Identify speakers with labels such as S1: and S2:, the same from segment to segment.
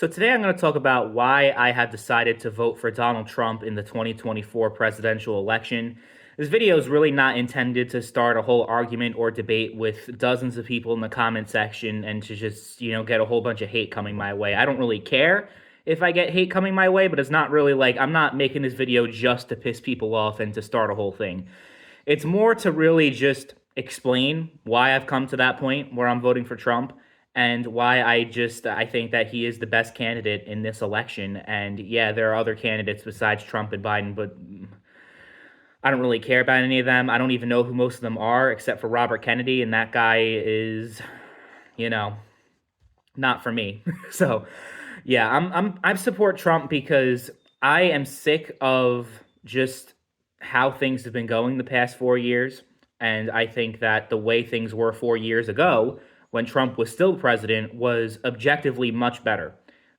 S1: So today I'm going to talk about why I have decided to vote for Donald Trump in the 2024 presidential election. This video is really not intended to start a whole argument or debate with dozens of people in the comment section and to just, get a whole bunch of hate coming my way. I don't really care if I get hate coming my way, but it's not really like I'm not making this video just to piss people off and to start a whole thing. It's more to really just explain why I've come to that point where I'm voting for Trump and why I think that he is the best candidate in this election. And yeah, there are other candidates besides Trump and Biden, but I don't really care about any of them. I don't even know who most of them are except for Robert Kennedy, and that guy is, you know, not for me. So, yeah, I support Trump because I am sick of just how things have been going the past 4 years, and I think that the way things were 4 years ago, when Trump was still president, was objectively much better.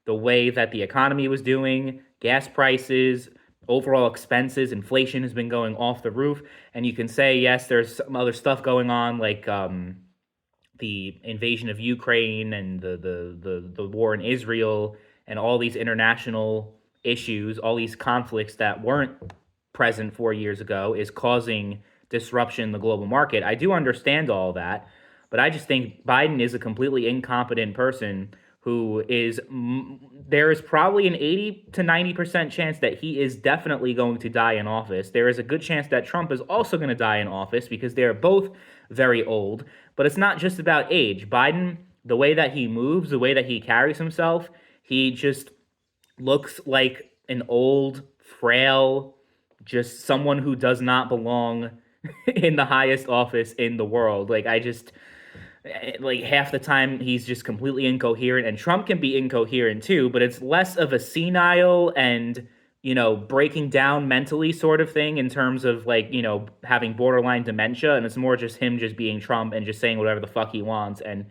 S1: The way that the economy was doing, gas prices, overall expenses, inflation has been going off the roof, and you can say yes, there's some other stuff going on like the invasion of Ukraine and the war in Israel and all these international issues, all these conflicts that weren't present 4 years ago is causing disruption in the global market. I do understand all that, but I just think Biden is a completely incompetent person who is there is probably an 80 to 90% chance that he is definitely going to die in office. There is a good chance that Trump is also going to die in office because they are both very old, but it's not just about age. Biden, the way that he moves, the way that he carries himself, he just looks like an old, frail, just someone who does not belong in the highest office in the world. Like half the time he's just completely incoherent, and Trump can be incoherent too, but it's less of a senile and breaking down mentally sort of thing in terms of like having borderline dementia, and it's more just him just being Trump and just saying whatever the fuck he wants, and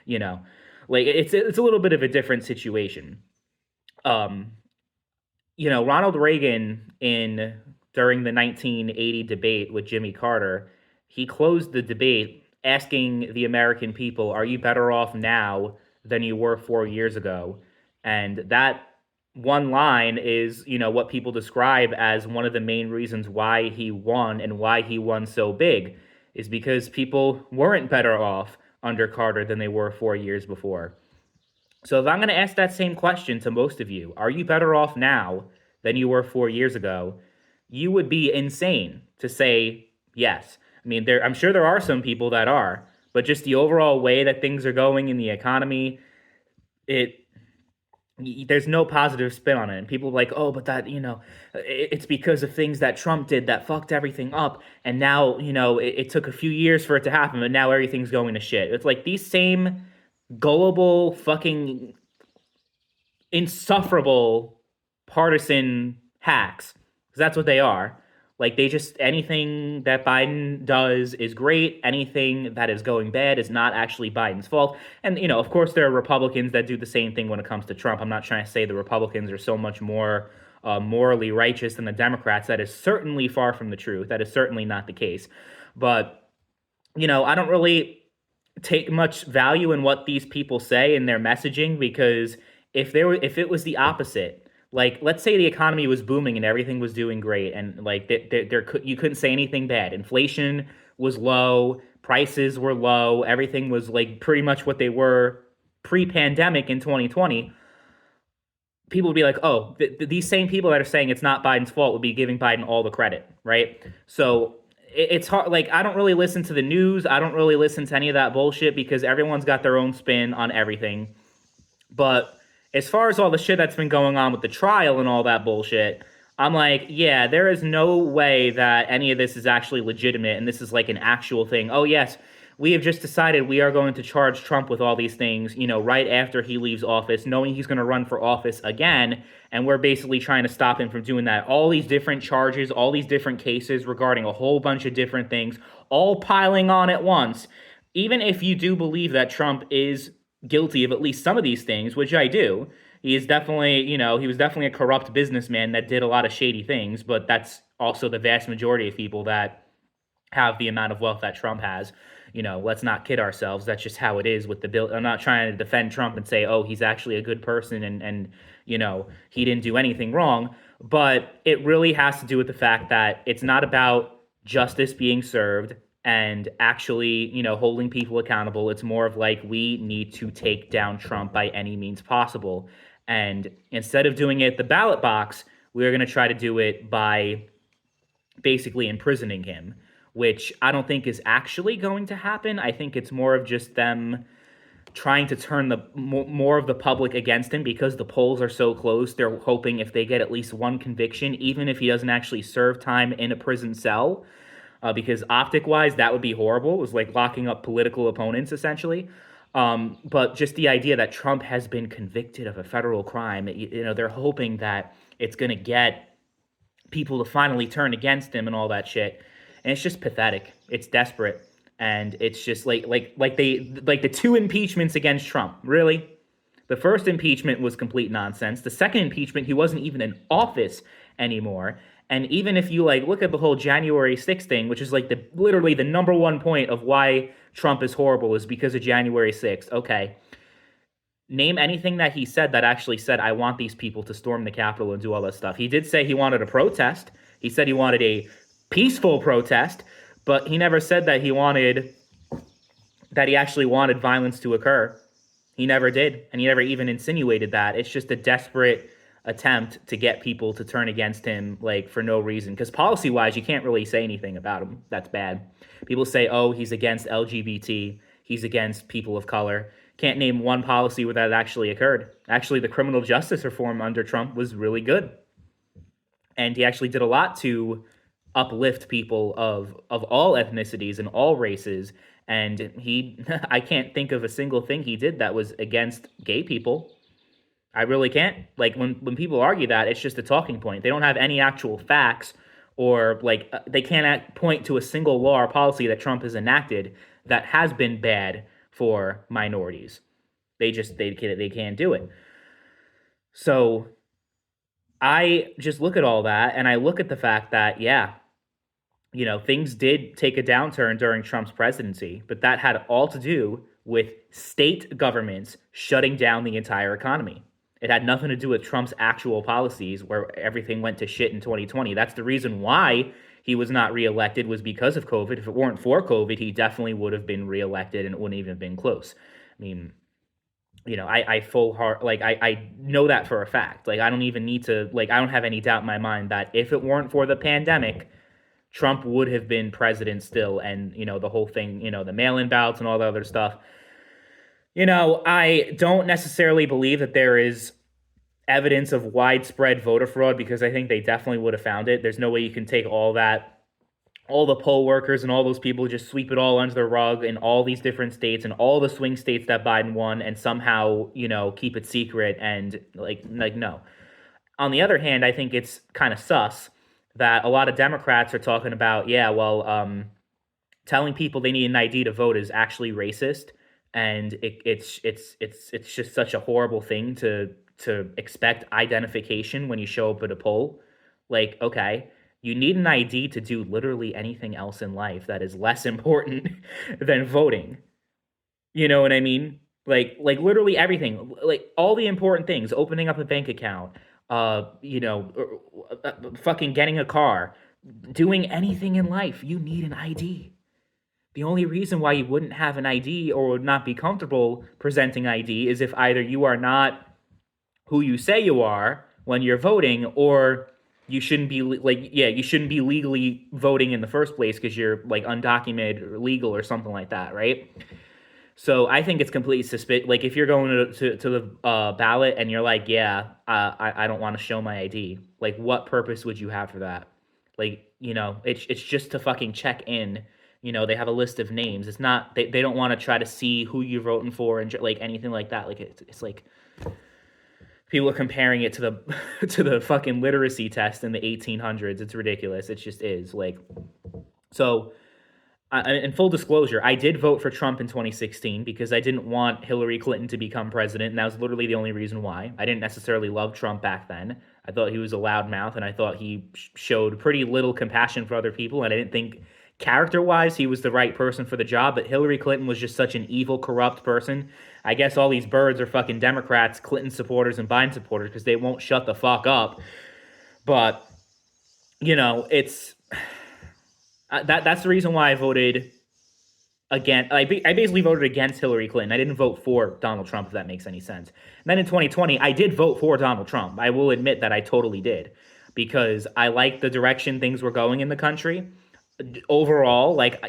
S1: you know like it's a little bit of a different situation. um Ronald Reagan in during the 1980 debate with Jimmy Carter, he closed the debate asking the American people, "Are you better off now than you were 4 years ago?" And that one line is, what people describe as one of the main reasons why he won and why he won so big is because people weren't better off under Carter than they were 4 years before. So if I'm going to ask that same question to most of you, are you better off now than you were 4 years ago? You would be insane to say yes. I mean, I'm sure there are some people that are, but just the overall way that things are going in the economy, it there's no positive spin on it. And people are like, oh, but that, it's because of things that Trump did that fucked everything up. And now, it took a few years for it to happen, but now everything's going to shit. It's like these same gullible, fucking insufferable partisan hacks, because that's what they are. Like they just anything that Biden does is great. Anything that is going bad is not actually Biden's fault. And of course, there are Republicans that do the same thing when it comes to Trump. I'm not trying to say the Republicans are so much more morally righteous than the Democrats. That is certainly far from the truth. That is certainly not the case. But I don't really take much value in what these people say in their messaging, because if it was the opposite, like let's say the economy was booming and everything was doing great, and like you couldn't say anything bad. Inflation was low, prices were low, everything was like pretty much what they were pre-pandemic in 2020. People would be like, oh, these same people that are saying it's not Biden's fault would be giving Biden all the credit, right? So it's hard. Like, I don't really listen to the news. I don't really listen to any of that bullshit because everyone's got their own spin on everything. But as far as all the shit that's been going on with the trial and all that bullshit, I'm like, yeah, there is no way that any of this is actually legitimate and this is like an actual thing. Oh, yes, we have just decided we are going to charge Trump with all these things, right after he leaves office, knowing he's going to run for office again. And we're basically trying to stop him from doing that. All these different charges, all these different cases regarding a whole bunch of different things, all piling on at once. Even if you do believe that Trump is guilty of at least some of these things, which I do, he is definitely, he was definitely a corrupt businessman that did a lot of shady things, but that's also the vast majority of people that have the amount of wealth that Trump has. let's not kid ourselves. That's just how it is with the bill. I'm not trying to defend Trump and say, oh, he's actually a good person and he didn't do anything wrong. But it really has to do with the fact that it's not about justice being served and actually, holding people accountable. It's more of like, we need to take down Trump by any means possible. And instead of doing it at the ballot box, we're going to try to do it by basically imprisoning him, which I don't think is actually going to happen. I think it's more of just them trying to turn the more of the public against him because the polls are so close. They're hoping if they get at least one conviction, even if he doesn't actually serve time in a prison cell, because optic wise, that would be horrible. It was like locking up political opponents essentially. But just the idea that Trump has been convicted of a federal crime, they're hoping that it's going to get people to finally turn against him and all that shit. And it's just pathetic. It's desperate. And it's just like the two impeachments against Trump. Really? The first impeachment was complete nonsense. The second impeachment, he wasn't even in office anymore. And even if you look at the whole January 6th thing, which is literally the number one point of why Trump is horrible is because of January 6th. Okay. Name anything that he said that actually said, I want these people to storm the Capitol and do all that stuff. He did say he wanted a protest. He said he wanted a peaceful protest, but he never said that he actually wanted violence to occur. He never did, and he never even insinuated that. It's just a desperate attempt to get people to turn against him, for no reason. Because policy-wise, you can't really say anything about him. That's bad. People say, oh, he's against LGBT. He's against people of color. Can't name one policy where that actually occurred. Actually, the criminal justice reform under Trump was really good. And he actually did a lot to uplift people of all ethnicities and all races. And I can't think of a single thing he did that was against gay people. I really can't. When people argue that, it's just a talking point. They don't have any actual facts or they can't point to a single law or policy that Trump has enacted that has been bad for minorities. They can't do it. So I just look at all that and I look at the fact that, things did take a downturn during Trump's presidency, but that had all to do with state governments shutting down the entire economy. It had nothing to do with Trump's actual policies where everything went to shit in 2020. That's the reason why he was not reelected, was because of COVID. If it weren't for COVID, he definitely would have been reelected and it wouldn't even have been close. I mean, I know that for a fact. I don't even need to, I don't have any doubt in my mind that if it weren't for the pandemic, Trump would have been president still. And, the whole thing, the mail-in ballots and all the other stuff. I don't necessarily believe that there is evidence of widespread voter fraud because I think they definitely would have found it. There's no way you can take all the poll workers and all those people, just sweep it all under the rug in all these different states and all the swing states that Biden won and somehow, keep it secret and no. On the other hand, I think it's kind of sus that a lot of Democrats are talking about, telling people they need an ID to vote is actually racist. And it's just such a horrible thing to expect identification when you show up at a poll. Okay, you need an ID to do literally anything else in life that is less important than voting. You know what I mean? Literally everything, all the important things, opening up a bank account, fucking getting a car, doing anything in life, you need an ID. The only reason why you wouldn't have an ID or would not be comfortable presenting ID is if either you are not who you say you are when you're voting, or you shouldn't be you shouldn't be legally voting in the first place because you're undocumented or illegal or something like that, right? So I think it's completely suspicious. If you're going to the ballot and you're I don't want to show my ID. What purpose would you have for that? It's just to fucking check in. They have a list of names. It's not, they don't want to try to see who you're voting for and anything like that. It's people are comparing it to the to the fucking literacy test in the 1800s. It's ridiculous. It just is. So in full disclosure, I did vote for Trump in 2016 because I didn't want Hillary Clinton to become president, and that was literally the only reason why. I didn't necessarily love Trump back then. I thought he was a loudmouth, and I thought he showed pretty little compassion for other people, and I didn't think Character-wise, he was the right person for the job, but Hillary Clinton was just such an evil, corrupt person. I guess all these birds are fucking Democrats, Clinton supporters, and Biden supporters because they won't shut the fuck up. But it's that's the reason why I voted again. I basically voted against Hillary Clinton. I didn't vote for Donald Trump, if that makes any sense. And then in 2020, I did vote for Donald Trump. I will admit that I totally did because I liked the direction things were going in the country. Overall, like,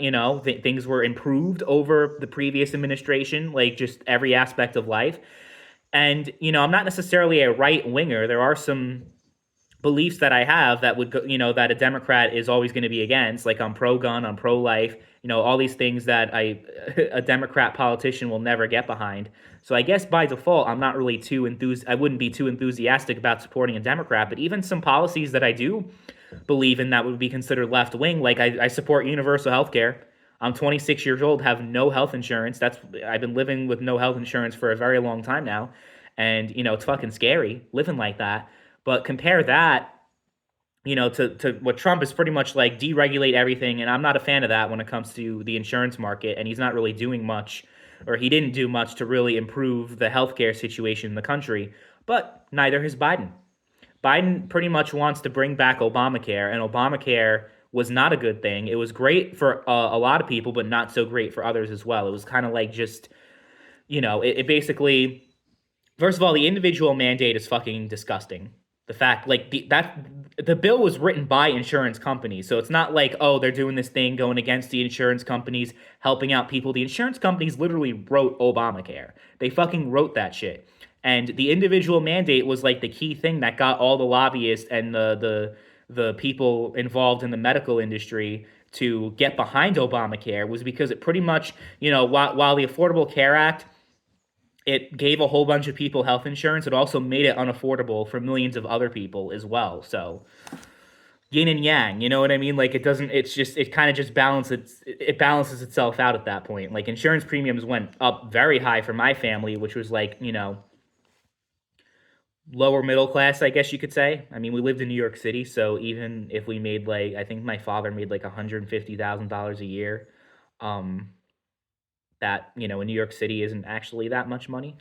S1: things were improved over the previous administration, like just every aspect of life. And, I'm not necessarily a right winger. There are some beliefs that I have that would go, that a Democrat is always going to be against. Like I'm pro gun, I'm pro life, all these things that a Democrat politician will never get behind. So I guess by default, I'm not really I wouldn't be too enthusiastic about supporting a Democrat, but even some policies that I do believe in that would be considered left wing, like I support universal health care. I'm 26 years old, have no health insurance. I've been living with no health insurance for a very long time now. And, it's fucking scary living like that. But compare that, to what Trump is pretty much like deregulate everything. And I'm not a fan of that when it comes to the insurance market. And he's not really doing much, or he didn't do much to really improve the healthcare situation in the country. But neither has Biden. Biden pretty much wants to bring back Obamacare, and Obamacare was not a good thing. It was great for a lot of people, but not so great for others as well. It was kind of like just, it basically, first of all, the individual mandate is fucking disgusting. The fact, like, the bill was written by insurance companies, so it's not like, oh, they're doing this thing going against the insurance companies, helping out people. The insurance companies literally wrote Obamacare. They fucking wrote that shit. And the individual mandate was like the key thing that got all the lobbyists and the people involved in the medical industry to get behind Obamacare, was because it pretty much, while the Affordable Care Act, it gave a whole bunch of people health insurance, it also made it unaffordable for millions of other people as well. So yin and yang, you know what I mean? Like it kind of just balances itself out at that point. Like insurance premiums went up very high for my family, which was like, lower middle class, I guess you could say. I mean, we lived in New York City, so even if we made like, I think my father made like $150,000 a year, um, that in New York City isn't actually that much money.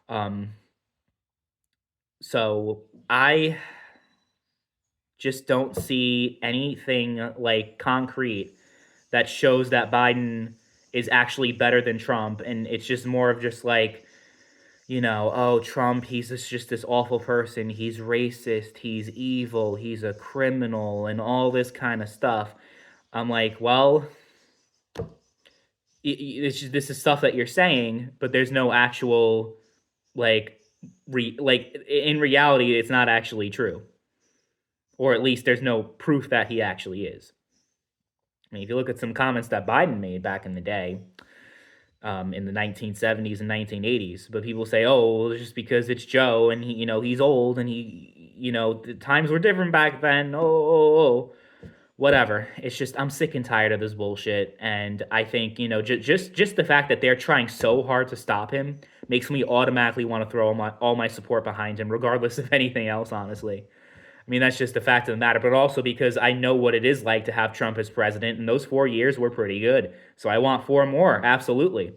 S1: Um, so I just don't see anything like concrete that shows that Biden is actually better than Trump, and it's just more of just like, oh, Trump, he's just this awful person. He's racist. He's evil. He's a criminal and all this kind of stuff. I'm like, well, this is stuff that you're saying, but there's no actual, like, in reality, it's not actually true. Or at least there's no proof that he actually is. I mean, if you look at some comments that Biden made back in the day, in the 1970s and 1980s, but people say, oh, well, just because it's Joe and he's old and the times were different back then. Oh, whatever. It's just, I'm sick and tired of this bullshit. And I think, just the fact that they're trying so hard to stop him makes me automatically want to throw all my support behind him, regardless of anything else, honestly. I mean, that's just the fact of the matter, but also because I know what it is like to have Trump as president, and those 4 years were pretty good. So I want 4 more, absolutely.